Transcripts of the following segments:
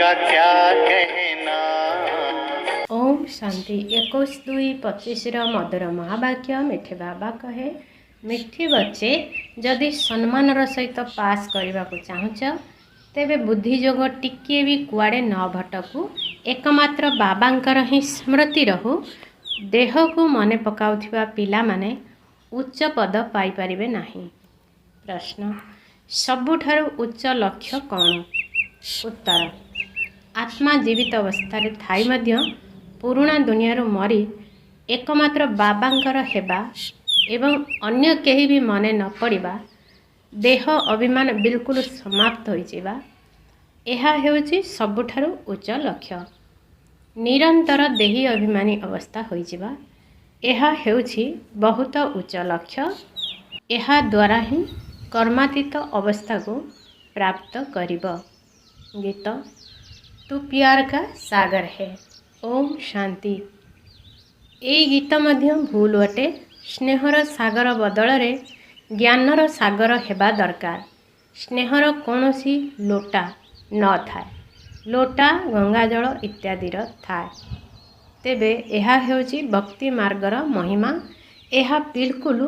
का क्या कहना। ओम शांति 21/2/25 मधुर महावाक्य मिठे बाबा कहे मिठी बच्चे जदि सम्मानर सहित पास करने को चाहूच तेबे बुद्धिजोग टिके भी कुआड़े न भटकू एकमात्र बाबांकर ही स्मृति रहू देह को मने पकाउथिबा पिला माने उच्च पद पाई परिबे नाही। प्रश्न सबुठारु उच्च लक्ष्य कौन? उत्तर आत्मा जीवित अवस्था थाई मध्य पुराणा दुनिया मरी एकमात्र बाबांकर हेबा एवं अन्य केही भी मने न पड़िबा देह अभिमान बिल्कुल समाप्त होइजिबा एहा हेउची सबुठारु उच्च लक्ष्य। निरंतर देही अभिमानी अवस्था होइजिबा एहा हेउची बहुत उच्च लक्ष्य। एहा द्वारा ही कर्मातीत अवस्था को प्राप्त करिब। गीत तू प्यार का सागर है। ओम शांति। ए गीत मध्य भूल अटे। स्नेहर सागर बदल रे ज्ञानर सागर हेबा दरकार। स्नेहर कौनसी लोटा न थाए, लोटा गंगाजल इत्यादि थाए तेबे एहा हेउची भक्ति मार्गर महिमा। एहा बिल्कुल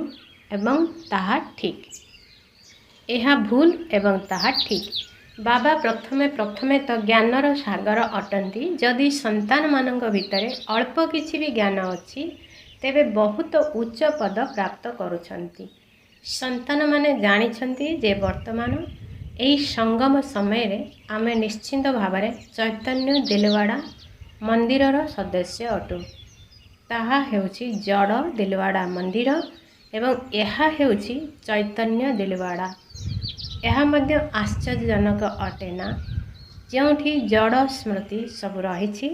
एवं ताहा ठीक, एहा भूल एवं ताहा ठीक। बाबा प्रथमे प्रथमे तो ज्ञानर सागर अटंती। जदि संतान मानंग भितरे अल्प किछि भी ज्ञान अछि तेबे बहुत उच्च पद प्राप्त करुछंती। संतान माने जानिछंती जे वर्तमान एही संगम समय रे आमे निश्चिंत भावरे चैतन्य दिलवाड़ा मंदिरर सदस्य अटु। ताहा हेउची जड़ दिलवाड़ा मंदिर एवं एहा हेउची चैतन्य दिलवाड़ा। यह मध्य आश्चर्यजनक अटेना जोठी जड़ स्मृति सब रही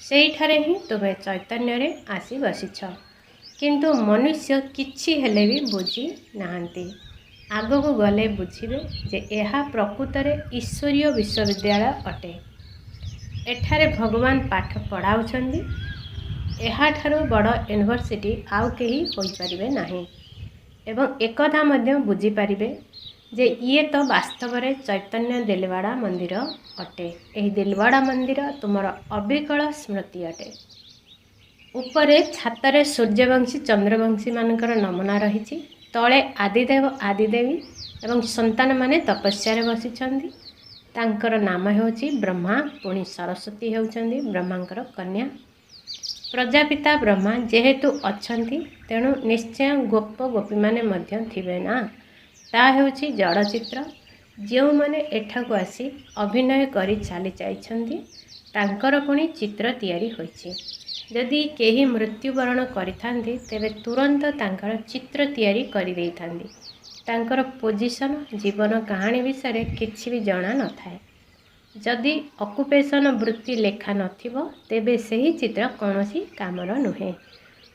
सेठारे ही तुम्हें चैतन्य रे आसी बसीछ किंतु मनुष्य किछि हेले भी बुझी नाहंती। आगको गले बुझिबे जे एहा प्रकृत रे ईश्वरीय विश्वविद्यालय अटे। एठारे भगवान पाठ पढ़ाउछंदी। एहा ठारू बड़ यूनिवर्सिटी आउ केही होई परिबे नाही। एवं एकथा मध्य बुझी पारिबे जे ये तो वास्तव में चैतन्य दिलवाड़ा मंदिर अटे। एही दिलवाड़ा मंदिर तुमर अविकल स्मृति अटे। उपरे छातरे सूर्यवंशी चंद्रवंशी मानकर नमूना रही। तले आदिदेव आदिदेवी एवं संतान माने तपस्या बसिछंदी। तांकर नाम हेउची ब्रह्मा पुणी सरस्वती हेउचंदी ब्रह्मांकर कन्या। प्रजापिता ब्रह्मा जेहेतु अछंती तेणु निश्चय गोप गोपी माने मध्य थिबे ना। ता हेउची जड़ चित्र जो माने एठाकु आसी अभिनय करी चली जाइछंती तांकर पुणी चित्र तैयारी होइछि। यदि केही मृत्युवरण करिथांती तेबे तुरंत तांकर चित्र तैयारी करि देइथांती। तांकर पोजिशन जीवन कहानी विषय किछि भी जणा न थाए। जदि ऑक्युपेशन वृत्ति लेखा नथिबो तेबे सही चित्र कौनसी कामर नुहे।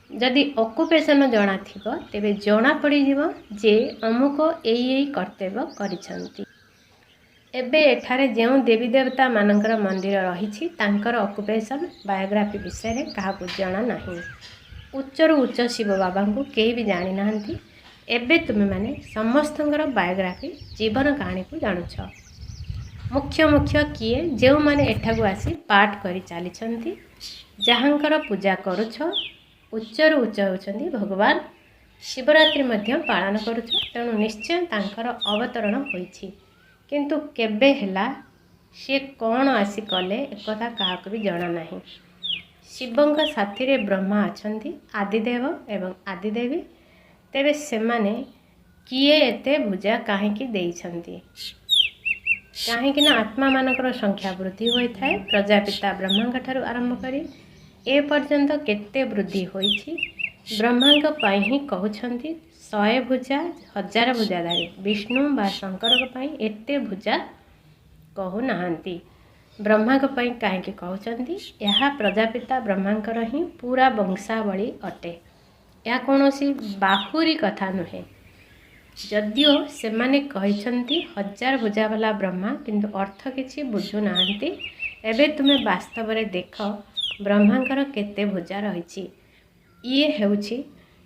जदि ऑक्युपेशन जणा थिबो तेबे जणा पड़ी जिवो जे अमुक एई कर्तव्य करिसंती। एबे एठारे जेउ देवी देवता मानकर मंदिर रही तांकर ऑक्युपेशन बायोग्राफी विषय रे काहाकु जणा नाही। उच्चरु उच्च शिव बाबा को केही भी जानि नाहंती। एबे तुमे माने समस्तंकर बायोग्राफी जीवन कहानी को जानुछ। मुख्य मुख्य किए जो माने एठाकु आसी पाठ करी चलीछंती जहांकर पूजा करुछ उच्चरु उच्च होउछंती भगवान। शिवरात्रि मध्य पालन करुछ तेणु निश्चय तांकर अवतरण होइछि किंतु केबे हेला से कौन आसी कले एकथा काहाकु भी जणा नाही। शिवंक साथी रे ब्रह्मा अछंती आदिदेव एवं आदिदेवी। तेबे सेमाने किए एते भुजा काहेकि देइछंती काहेकि ना आत्मा मानकर संख्या वृद्धि होई थाए। प्रजापिता ब्रह्मांक ठारू आरंभ करी ए पर्यंत केते वृद्धि होइछि। ब्रह्मांक पाई ही कहउछंती 100 भुजा 1000 भुजाधारी। विष्णु बा शंकर पाई एते भुजा कहु नाहंती। ब्रह्मांक पाई काहेकि कहउछंती यहा प्रजापिता ब्रह्मांकर ही पूरा वंशावली अटे। या कोनोसी बाहुरी कथा नुहे। जदियो सेमाने कहिछंती 1000 भुजा वाला ब्रह्मा किंतु अर्थ किछि बुझु नाहंती। एबे तुमे वास्तव रे देख ब्रह्मांकर केते भुजा रहिछि। ये हेउछि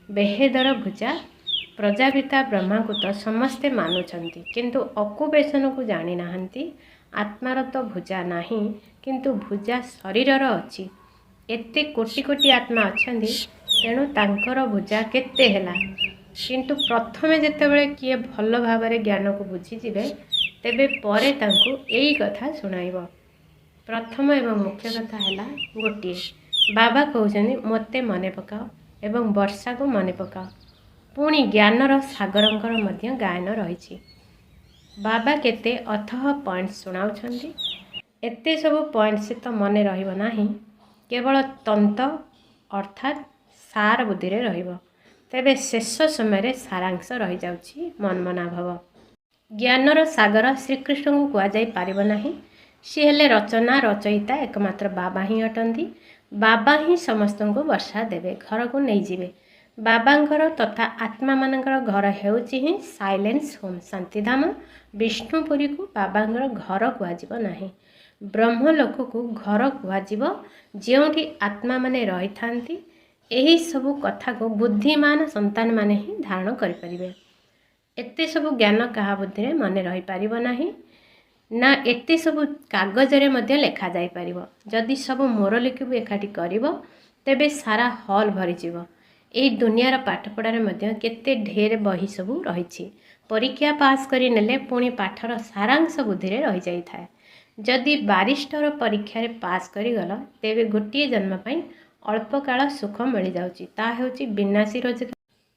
बेहेदर भुजा। प्रजापिता ब्रह्मा को तो समस्ते मानुछंती किंतु ऑक्युपेशन को जानि नाहंती। आत्मार तो भुजा नाही किंतु भुजा शरीरर अछि। एते कोटि कोटि आत्मा अछंती तेणु तांकर भुजा केते हैला। किंतु प्रथमे जेतेबेले किए भल भाबरे ज्ञान को बुझीजिबे तेबे परे तांको एई कथा सुनाइब। प्रथम एवं मुख्य कथा हैला गोटिए, बाबा कहउछन्ति मते मने पकाओ एवं वर्षा को मने पकाओ। पुणी ज्ञानर सागरंकर मध्य गायन रहिछि। बाबा केते अथह पॉइंट सुनाउछन्ति। एते सब पॉइंट से तो मने रहिब नाही, केवल तंत अर्थात सार बुद्धि रे रहिब। तेबे शेष समय सारांश रही जाउछि मनमना भव। ज्ञानर सागर श्रीकृष्ण को कुआ जाई पारिब नाही। सी हेले रचना रचयिता एकमात्र बाबा ही अटंती। बाबा ही समस्त को वर्षा देवे, घर को नहीं जीवे। बाबांकर तथा आत्मा मानकर घर हेउछि ही साइलेंस होम, शांतिधाम। विष्णुपुरी को बाबांकर घर कुआजिब नाही। ब्रह्मलोक को घर कुआजिब जेउठी आत्मा माने रही थांती। एही सबु कथा को बुद्धिमान संतान माने ही धारण करि परिबे। एते सबु ज्ञान कहा बुद्धि रे मने रही पारिबो नाही ना एते सबु कागज रे मध्य लेखा जाई पारिबो। जदि सबु मोर लिखिबु एकाठी करिवो तेबे सारा हॉल भरी जीवो। एई दुनियार पाठपढ़ा रे मध्य केते ढेर बही सबु रहिछि। परीक्षा पास करि नेले पुणी पाठर सारांश बुद्धि रे रही जाई थाए। जदि बारिस्टर परीक्षा रे पास करि गल तेबे गोटिए जन्म पई अल्प काल सुख मिल जाउछि। ता हेउछि विनाशी रोजगार।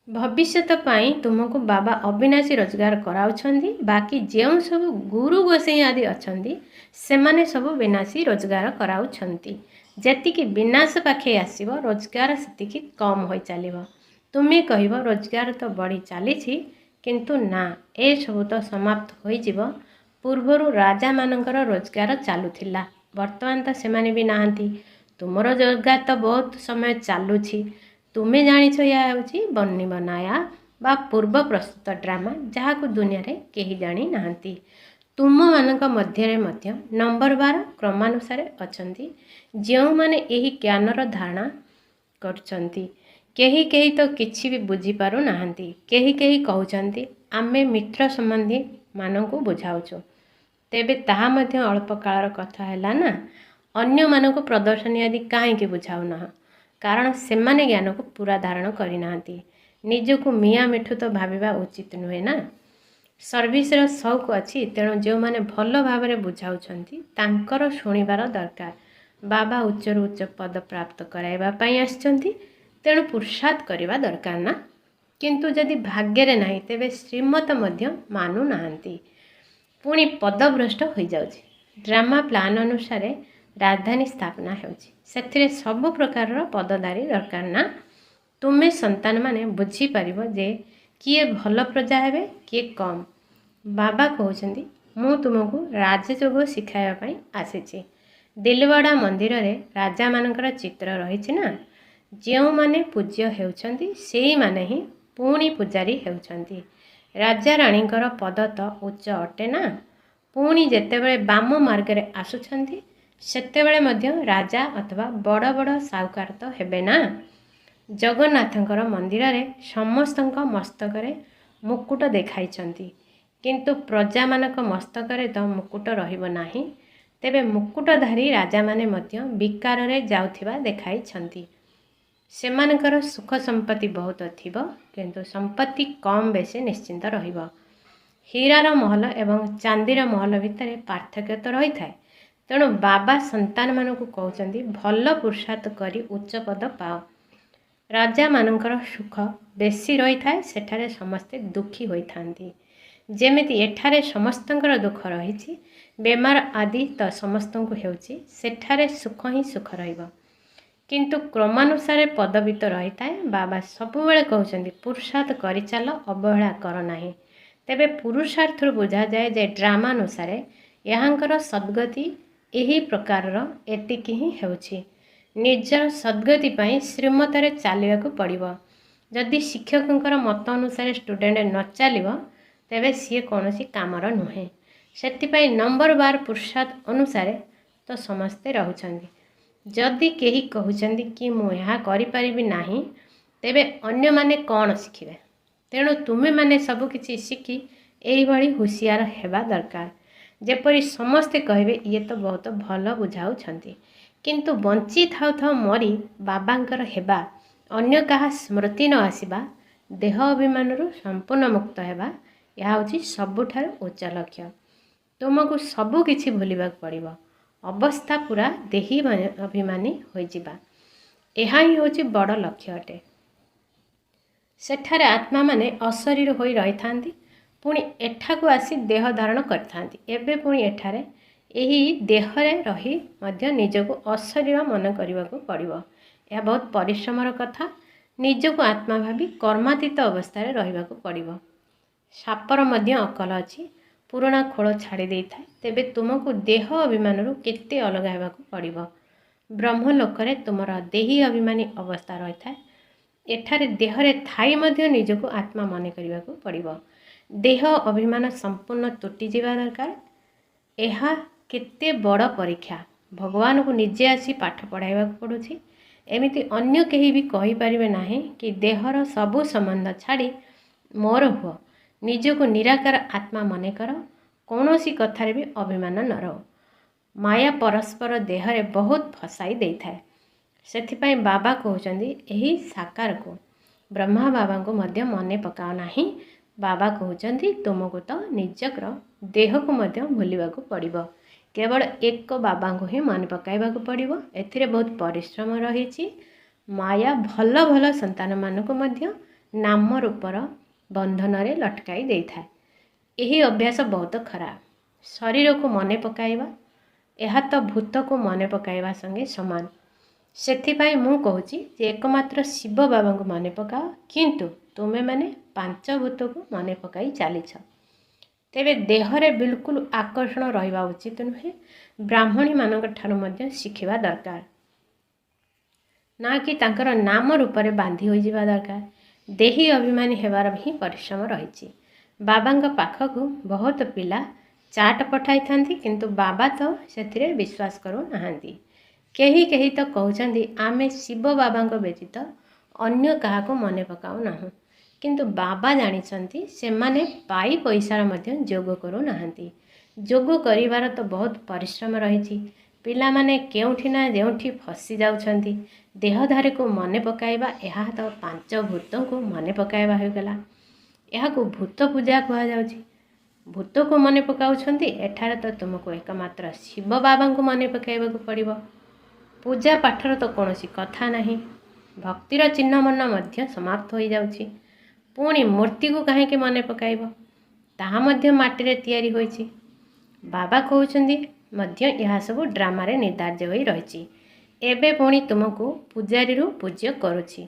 भविष्यत पाई तुमको बाबा अविनाशी रोजगार कराउछन्ति। बाकी जेउ सब गुरु गोसाई आदि अछन्ति सेमाने सब विनाशी रोजगार कराउछन्ति। जेतिकी विनाश पाखे आसीबो रोजगार सेतिकी कम होई चालिबो। तुमे कहिबो रोजगार तो बढ़ी चलीछि किंतु ना, ए सब तो समाप्त होई जिवो। पूर्वरु राजा मानकर रोजगार चालुथिला, वर्तमान तो सेमाने भी नाहंती। तुमर रोजगार तो बहुत समय चालुछि। तुमे जानिछ या हेउछि बन्नी बनाया बा पूर्व प्रस्तुत ड्रामा, जहाँ को दुनिया रे केही जानी नाहंती। तुम मानक मध्य मध्य नंबर 12 क्रमानुसार अछंती जेउ माने एही ज्ञानर धारणा करछंती। केही केही तो किछि भी बुझी पारु नाहंती। केही केही कहउछंती आमे मित्र संबंधी मानकु बुझाउछु। तेबे ताहा मध्य अल्प कालर कथा हैला ना। अन्य मानक प्रदर्शनी आदि काहे के बुझाउ ना, कारण सेमाने ज्ञान को पूरा धारण करि नाहंती। निजको मिया मिठू तो भाविबा उचित नुहे ना। सर्विस रो शौक अछि, तेणु जो माने भल भाबरे बुझाउछंती तांकर शुणिबार दरकार। बाबा उच्चरु उच्च पद प्राप्त कराइबा पई आछंती, तेणु पुरुषार्थ करिबा दरकार ना। किंतु जदि भाग्य रे नाही तेबे श्रीमत मध्य मानु नाहंती, पुणी पदभ्रष्ट होई जाउछि। ड्रामा प्लान अनुसार राजधानी स्थापना हेउछि, सेथिरे सब प्रकार पदधारी दरकार ना। तुमे संतान माने बुझी पारिबो जे किए भल प्रजा हेबे किए कम। बाबा कहउछन्ती मु तुमको राजयोग शिखाइबा पई आसीछि। दिलवाड़ा मंदिर रे राजा मानकर चित्र रहिछि ना। जेउ माने पूज्य हेउछन्ती सेही माने ही पुणी पूजारी हेउछन्ती। राजा राणीकर पद तो उच्च अटे ना। पुणी जेतेबेले बाम मार्ग रे आसुछन्ती सेतेबेले मध्य राजा अथवा बड़ बड़ साहुकार तो हेबे ना। जगन्नाथंकर मंदिर रे समस्तंक मस्तक रे मुकुट देखाइछन्ती, किंतु प्रजा मानक मस्तक रे तो मुकुट रहिब नाही। तेबे मुकुटधारी राजा माने मध्य विकार रे जाउथिबा देखाइछन्ती। सेमानकर सुख संपत्ति बहुत थिबो, किंतु संपत्ति कम बेसी निश्चिंत रहिबो। हीरार महल एवं चांदीर महल भितर पार्थक्य तो रही थाए। तेणु बाबा संतान मानकु कहउछन्ती भल पुरुषार्थ करी उच्च पद पाओ। राजा मानकर सुख बेसी रही थाए, सेठारे समस्ते दुखी होई थांती। जेमिति एठारे समस्तंकर दुख रहिछि, बेमार आदि तो समस्तंकु हेउछि, सेठारे सुख ही सुख रहिबो। किंतु क्रमानुसार पदवी तो रही थाए। बाबा सबुबेले कहउछन्ती पुरुषार्थ करि चाल, अवहेला कर नाही। तेबे पुरुषार्थ बुझा जाए जे ड्रामानुसार यहांकर सद्गति एही प्रकारर एतिकी ही हेउछि। निजर सद्गति पई श्रीमतरे चालिबाकु पड़िबो। जदि शिक्षकंकर मत अनुसार स्टूडेंट न चालिबो तेबे सी कोनोसी कामर नुहे। सेतिपई नंबर 12 पुरुषार्थ अनुसार तो समस्ते रहुछन्ति। जदि केही कहउछन्ति कि मु यहा करि परिबि नाही, तेबे अन्य माने कोन शिखिबे। तेणु तुमे माने सब किछि शिखी एही भली हुशियार हेबा दरकार। ଯେପରି ସମସ୍ତେ କହିବେ ଇଏ ତ ବହୁତ ଭଲ ବୁଝାଉଛନ୍ତି, କିନ୍ତୁ ବଞ୍ଚି ଥାଉ ଥାଉ ମରି ବାବାଙ୍କର ହେବା, ଅନ୍ୟ କାହା ସ୍ମୃତି ନ ଆସିବା, ଦେହ ଅଭିମାନରୁ ସମ୍ପୂର୍ଣ୍ଣ ମୁକ୍ତ ହେବା, ଏହା ହେଉଛି ସବୁଠାରୁ ଉଚ୍ଚ ଲକ୍ଷ୍ୟ। ତୁମକୁ ସବୁ କିଛି ଭୁଲିବାକୁ ପଡ଼ିବ, ଅବସ୍ଥା ପୁରା ଦେହୀ ଅଭିମାନୀ ହୋଇଯିବା, ଏହା ହିଁ ହେଉଛି ବଡ଼ ଲକ୍ଷ୍ୟ ଅଟେ। ସେଠାରେ ଆତ୍ମାମାନେ ଅଶରୀର ହୋଇ ରହିଥାନ୍ତି, ପୁଣି ଏଠାକୁ ଆସି ଦେହ ଧାରଣ କରିଥାନ୍ତି। ଏବେ ପୁଣି ଏଠାରେ ଏହି ଦେହରେ ରହି ମଧ୍ୟ ନିଜକୁ ଅଶରୀର ମନେ କରିବାକୁ ପଡ଼ିବ। ଏହା ବହୁତ ପରିଶ୍ରମର କଥା। ନିଜକୁ ଆତ୍ମା ଭାବି କର୍ମାତୀତ ଅବସ୍ଥାରେ ରହିବାକୁ ପଡ଼ିବ। ସାପର ମଧ୍ୟ ଅକଲ ଅଛି, ପୁରୁଣା ଖୋଳ ଛାଡ଼ି ଦେଇଥାଏ। ତେବେ ତୁମକୁ ଦେହ ଅଭିମାନରୁ କେତେ ଅଲଗା ହେବାକୁ ପଡ଼ିବ। ବ୍ରହ୍ମଲୋକରେ ତୁମର ଦେହୀ ଅଭିମାନୀ ଅବସ୍ଥା ରହିଥାଏ। ଏଠାରେ ଦେହରେ ଥାଇ ମଧ୍ୟ ନିଜକୁ ଆତ୍ମା ମନେ କରିବାକୁ ପଡ଼ିବ। ଦେହ ଅଭିମାନ ସମ୍ପୂର୍ଣ୍ଣ ତୁଟିଯିବା ଦରକାର। ଏହା କେତେ ବଡ଼ ପରୀକ୍ଷା। ଭଗବାନଙ୍କୁ ନିଜେ ଆସି ପାଠ ପଢ଼ାଇବାକୁ ପଡ଼ୁଛି। ଏମିତି ଅନ୍ୟ କେହି ବି କହିପାରିବେ ନାହିଁ କି ଦେହର ସବୁ ସମ୍ବନ୍ଧ ଛାଡ଼ି ମୋର ହୁଅ, ନିଜକୁ ନିରାକାର ଆତ୍ମା ମନେ କର, କୌଣସି କଥାରେ ବି ଅଭିମାନ ନ ରହ। ମାୟା ପରସ୍ପର ଦେହରେ ବହୁତ ଫସାଇ ଦେଇଥାଏ। ସେଥିପାଇଁ ବାବା କହୁଛନ୍ତି ଏହି ସାକାରକୁ, ବ୍ରହ୍ମା ବାବାଙ୍କୁ ମଧ୍ୟ ମନେ ପକାଅ ନାହିଁ। ବାବା କହୁଛନ୍ତି ତୁମକୁ ତ ନିଜର ଦେହକୁ ମଧ୍ୟ ଭୁଲିବାକୁ ପଡ଼ିବ, କେବଳ ଏକ ବାବାଙ୍କୁ ହିଁ ମନେ ପକାଇବାକୁ ପଡ଼ିବ। ଏଥିରେ ବହୁତ ପରିଶ୍ରମ ରହିଛି। ମାୟା ଭଲ ଭଲ ସନ୍ତାନମାନଙ୍କୁ ମଧ୍ୟ ନାମ ରୂପର ବନ୍ଧନରେ ଲଟକାଇ ଦେଇଥାଏ। ଏହି ଅଭ୍ୟାସ ବହୁତ ଖରାପ। ଶରୀରକୁ ମନେ ପକାଇବା, ଏହା ତ ଭୂତକୁ ମନେ ପକାଇବା ସଙ୍ଗେ ସମାନ। ସେଥିପାଇଁ ମୁଁ କହୁଛି ଯେ ଏକମାତ୍ର ଶିବ ବାବାଙ୍କୁ ମନେ ପକାଅ, କିନ୍ତୁ ତୁମେମାନେ ପାଞ୍ଚଭୂତକୁ ମନେ ପକାଇ ଚାଲିଛ। ତେବେ ଦେହରେ ବିଲକୁଲ ଆକର୍ଷଣ ରହିବା ଉଚିତ ନୁହେଁ। ବ୍ରାହ୍ମଣୀମାନଙ୍କ ଠାରୁ ମଧ୍ୟ ଶିଖିବା ଦରକାର, ନା କି ତାଙ୍କର ନାମ ରୂପରେ ବାନ୍ଧି ହୋଇଯିବା ଦରକାର। ଦେହୀ ଅଭିମାନୀ ହେବାର ହିଁ ପରିଶ୍ରମ ରହିଛି। ବାବାଙ୍କ ପାଖକୁ ବହୁତ ପିଲା ଚାଟ ପଠାଇଥାନ୍ତି, କିନ୍ତୁ ବାବା ତ ସେଥିରେ ବିଶ୍ୱାସ କରୁନାହାନ୍ତି। କେହି କେହି ତ କହୁଛନ୍ତି ଆମେ ଶିବ ବାବାଙ୍କ ବ୍ୟତୀତ ଅନ୍ୟ କାହାକୁ ମନେ ପକାଉନାହୁଁ, କିନ୍ତୁ ବାବା ଜାଣିଛନ୍ତି ସେମାନେ ପାଇ ପଇସାର ମଧ୍ୟ ଯୋଗ କରୁନାହାନ୍ତି। ଯୋଗ କରିବାର ତ ବହୁତ ପରିଶ୍ରମ ରହିଛି। ପିଲାମାନେ କେଉଁଠି ନା ଯେଉଁଠି ଫସି ଯାଉଛନ୍ତି। ଦେହଧାରୀକୁ ମନେ ପକାଇବା, ଏହା ତ ପାଞ୍ଚଭୂତଙ୍କୁ ମନେ ପକାଇବା ହୋଇଗଲା। ଏହାକୁ ଭୂତ ପୂଜା କୁହାଯାଉଛି। ଭୂତକୁ ମନେ ପକାଉଛନ୍ତି। ଏଠାରେ ତ ତୁମକୁ ଏକମାତ୍ର ଶିବ ବାବାଙ୍କୁ ମନେ ପକାଇବାକୁ ପଡ଼ିବ। ପୂଜା ପାଠର ତ କୌଣସି କଥା ନାହିଁ। ଭକ୍ତିର ଚିହ୍ନବର୍ଣ୍ଣ ମଧ୍ୟ ସମାପ୍ତ ହୋଇଯାଉଛି। ପୁଣି ମୂର୍ତ୍ତିକୁ କାହିଁକି ମନେ ପକାଇବ? ତାହା ମଧ୍ୟ ମାଟିରେ ତିଆରି ହୋଇଛି। ବାବା କହୁଛନ୍ତି ମଧ୍ୟ ଏହା ସବୁ ଡ୍ରାମାରେ ନିର୍ଦ୍ଧାର୍ଯ୍ୟ ହୋଇ ରହିଛି। ଏବେ ପୁଣି ତୁମକୁ ପୂଜାରୀରୁ ପୂଜ୍ୟ କରୁଛି।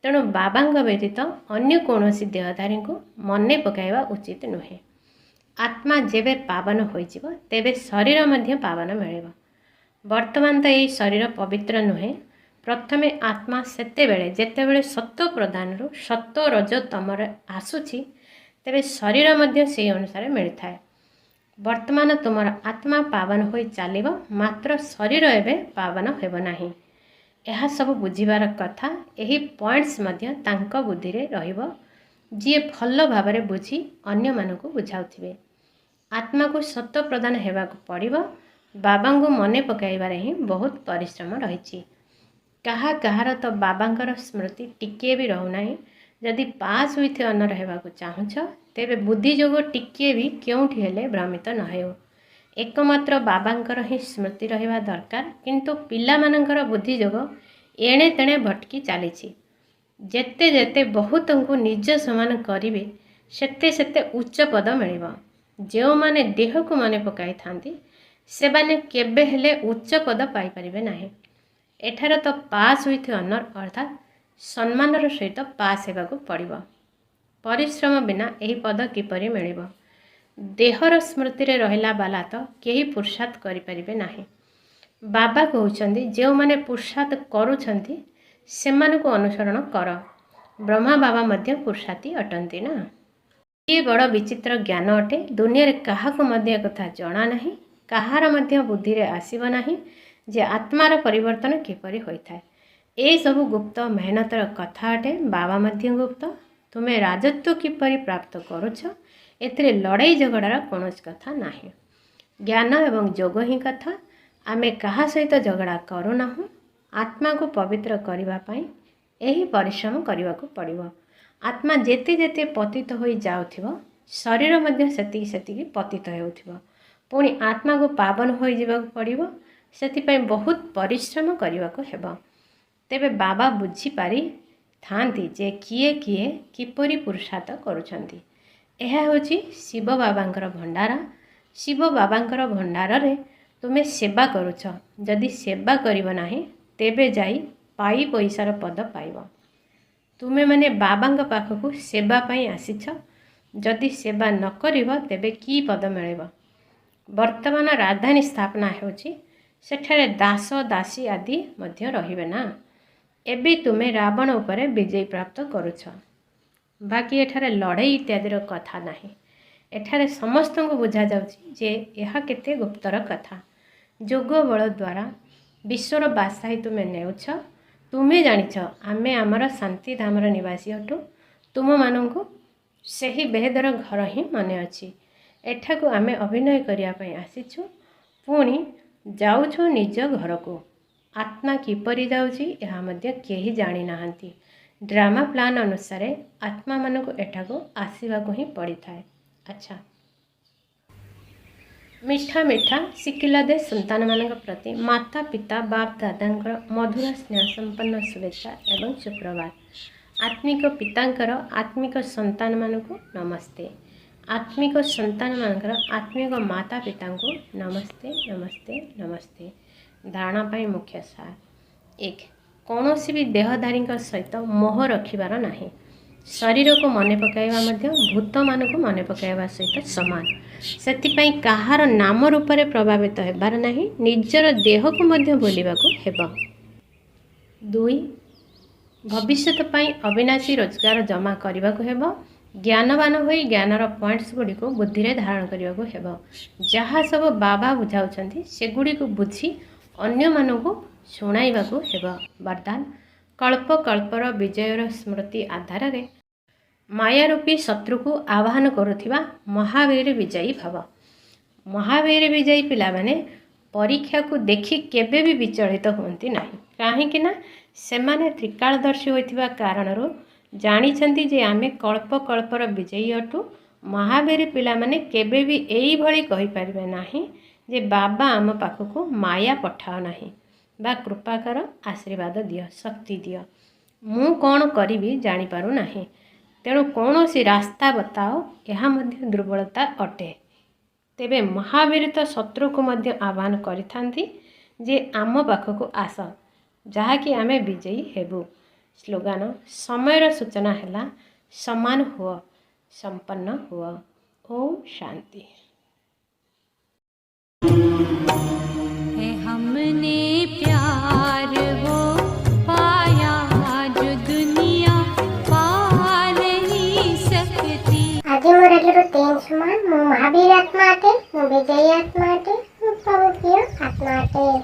ତେଣୁ ବାବାଙ୍କ ବ୍ୟତୀତ ଅନ୍ୟ କୌଣସି ଦେହଧାରୀଙ୍କୁ ମନେ ପକାଇବା ଉଚିତ ନୁହେଁ। ଆତ୍ମା ଯେବେ ପାବନ ହୋଇଯିବ, ତେବେ ଶରୀର ମଧ୍ୟ ପାବନ ମିଳିବ। ବର୍ତ୍ତମାନ ତ ଏହି ଶରୀର ପବିତ୍ର ନୁହେଁ। ପ୍ରଥମେ ଆତ୍ମା ସେତେବେଳେ ଯେତେବେଳେ ସତ୍ତ୍ୱ ପ୍ରଧାନରୁ ସତ୍ତ୍ୱ ରଜ ତମର ଆସୁଛି, ତେବେ ଶରୀର ମଧ୍ୟ ସେହି ଅନୁସାରେ ମିଳିଥାଏ। ବର୍ତ୍ତମାନ ତୁମର ଆତ୍ମା ପାବନ ହୋଇ ଚାଲିବ, ମାତ୍ର ଶରୀର ଏବେ ପାବନ ହେବ ନାହିଁ। ଏହା ସବୁ ବୁଝିବାର କଥା। ଏହି ପଏଣ୍ଟସ୍ ମଧ୍ୟ ତାଙ୍କ ବୁଦ୍ଧିରେ ରହିବ, ଯିଏ ଭଲ ଭାବରେ ବୁଝି ଅନ୍ୟମାନଙ୍କୁ ବୁଝାଉଥିବେ। ଆତ୍ମାକୁ ସତ୍ତ୍ୱ ପ୍ରଦାନ ହେବାକୁ ପଡ଼ିବ। ବାବାଙ୍କୁ ମନେ ପକାଇବାରେ ହିଁ ବହୁତ ପରିଶ୍ରମ ରହିଛି। କାହାର ତ ବାବାଙ୍କର ସ୍ମୃତି ଟିକିଏ ବି ରହୁନାହିଁ। ଯଦି ପାସ୍ ୱିଥ୍ ଅନର ହେବାକୁ ଚାହୁଁଛ, ତେବେ ବୁଦ୍ଧି ଯୋଗ ଟିକିଏ ବି କେଉଁଠି ହେଲେ ଭ୍ରମିତ ନ ହେଉ। ଏକମାତ୍ର ବାବାଙ୍କର ହିଁ ସ୍ମୃତି ରହିବା ଦରକାର। କିନ୍ତୁ ପିଲାମାନଙ୍କର ବୁଦ୍ଧି ଯୋଗ ଏଣେ ତେଣେ ଭଟକି ଚାଲିଛି। ଯେତେ ଯେତେ ବହୁତଙ୍କୁ ନିଜ ସମାନ କରିବେ, ସେତେ ସେତେ ଉଚ୍ଚ ପଦ ମିଳିବ। ଯେଉଁମାନେ ଦେହକୁ ମନେ ପକାଇଥାନ୍ତି, ସେମାନେ କେବେ ହେଲେ ଉଚ୍ଚ ପଦ ପାଇପାରିବେ ନାହିଁ। ଏଠାରେ ତ ପାସ୍ ୱିଥ୍ ଅନର ଅର୍ଥାତ୍ ସମ୍ମାନର ସହିତ ପାସ୍ ହେବାକୁ ପଡ଼ିବ। ପରିଶ୍ରମ ବିନା ଏହି ପଦ କିପରି ମିଳିବ? ଦେହର ସ୍ମୃତିରେ ରହିଲା ବାଲା ତ କେହି ପୁରୁଷାର୍ଥ କରିପାରିବେ ନାହିଁ। ବାବା କହୁଛନ୍ତି ଯେଉଁମାନେ ପୁରୁଷାର୍ଥ କରୁଛନ୍ତି ସେମାନଙ୍କୁ ଅନୁସରଣ କର। ବ୍ରହ୍ମା ବାବା ମଧ୍ୟ ପୁରୁଷାର୍ଥୀ ଅଟନ୍ତି ନା। ଇଏ ବଡ଼ ବିଚିତ୍ର ଜ୍ଞାନ ଅଟେ। ଦୁନିଆରେ କାହାକୁ ମଧ୍ୟ ଏକଥା ଜଣା ନାହିଁ। କାହାର ମଧ୍ୟ ବୁଦ୍ଧିରେ ଆସିବ ନାହିଁ ଯେ ଆତ୍ମାର ପରିବର୍ତ୍ତନ କିପରି ହୋଇଥାଏ। ଏସବୁ ଗୁପ୍ତ ମେହନତର କଥା ଅଟେ। ବାବା ମଧ୍ୟ ଗୁପ୍ତ। ତୁମେ ରାଜତ୍ୱ କିପରି ପ୍ରାପ୍ତ କରୁଛ, ଏଥିରେ ଲଢ଼େଇ ଝଗଡ଼ାର କୌଣସି କଥା ନାହିଁ। ज्ञान एवं जोग ही कथा। आमे कहा सहित झगड़ा करूनाहु। आत्मा को पवित्र करने यही परिश्रम करने को पड़ो। आत्मा जेते जेते पतित हो जाउथिबो शरीर मध्य सेति सेति पतित होउथिबो। पुणी आत्मा को पावन हो जावाक पड़ो। से बहुत परिश्रम करने को हेबो। तेबे बाबा बुझी पारी थांती जे किए किए किपरि पुरुषार्थ करुछंती। यह होची शिव बाबांकर भंडार। शिव बाबांकर भंडार रे तुमे सेवा करुछ। जदि सेवा करिव नाही तेबे जाई पाई पैसार पद पाइब। तुमे माने बाबांक पाखकु सेवा पाई आसीछ। जदि सेवा न करिव तेबे की पद मिलिब। वर्तमान राजधानी स्थापना होची सेठारे दास दासी आदि मध्य रहिबे ना। एबे तुमे रावण उपरे विजय प्राप्त करुछ। बाकी एठारे लड़ाई इत्यादि कथा नाही। एठारे समस्त को बुझा जाउची जे यह केते गुप्तर कथा। जोग बल द्वारा विश्वर बासाही तुमे नेउछ। तुमे जानिछ आमे आमर शांति धामर निवासी अटु। तुम मानंकु सही बेहदर घर ही मने अछि। एठाकु आमे अभिनय करिया पई आसीछु। पुणी जाउछु निज घर को। आत्मा किपरि जाउची यह मध्य केही जानी नाहंती। ड्रामा प्लान अनुसार आत्मा मानक एठाको आसीबाको ही पड़ी थाए। अच्छा, मिठा मिठा शिकिला दे संतान मानक प्रति माता पिता बाप दादांकर मधुर स्नेह संपन्न शुभेच्छा एवं सुप्रभात। आत्मिक पितांकर आत्मिक संतान मानक नमस्ते। आत्मिक संतान मानकर आत्मिक माता पिता को नमस्ते नमस्ते नमस्ते। धारणा पाई मुख्य सार। 1. कौनसी भी देहधारी सहित मोह रखिबार नाही। शरीर को मने पकाइबा मध्य भूत मान को मने पकाइबा सहित समान। सेतिपई कहार नाम रूप से प्रभावित हेबार नाही। निजर देह को मध्य बोलिबाको हेबा। 2. भविष्यत पाई अविनाशी रोजगार जमा करने को हेबा। ज्ञानवान होई ज्ञानर पॉइंट्स गुड़ी को बुद्धि रे धारण करने को हेबा। जहाँ सब बाबा बुझाउछंती सेगुड़ी को बुझी अन्य मानकु शुणाइबाकु हेबा। वरदान कल्प कल्पर विजयर स्मृति आधार रे मायारूपी शत्रु को आह्वान करुथिबा महावीर विजयी भव। महावीर विजयी पिला माने परीक्षा को देखि केबे भी विचलित होती नहीं। काहेकि ना सेमाने त्रिकालदर्शी होइथिबा कारणरो जानिछंती जे आमे कल्प कल्पर विजयी अटु। महावीर पिला माने केबे भी एई भली कहि परिबे नाही जे बाबा आम पाखकु माया पठाओ नाही बा कृपा कर आशीर्वाद दियो शक्ति दियो। मु कौन करी जानी पारु नाही। तेणु कौन सी रास्ता बताओ। यह मध्य दुर्बलता अटे। तेबे महावीर तो शत्रु को मध्य आह्वान करिथांती जे आम पाखकु आस जहाँकि आमे विजयी हेबु। स्लोगान समयर सूचना हैला समान हुआ संपन्न हुआ। ओम शांति। हमने प्यार वो पाया जो दुनिया पा नहीं सकती। आज मोर एलरो तेन समान मु महावीर आत्मा आटे मु विजयी आत्मा आटे मु प्रभु प्रिय आत्मा आटे।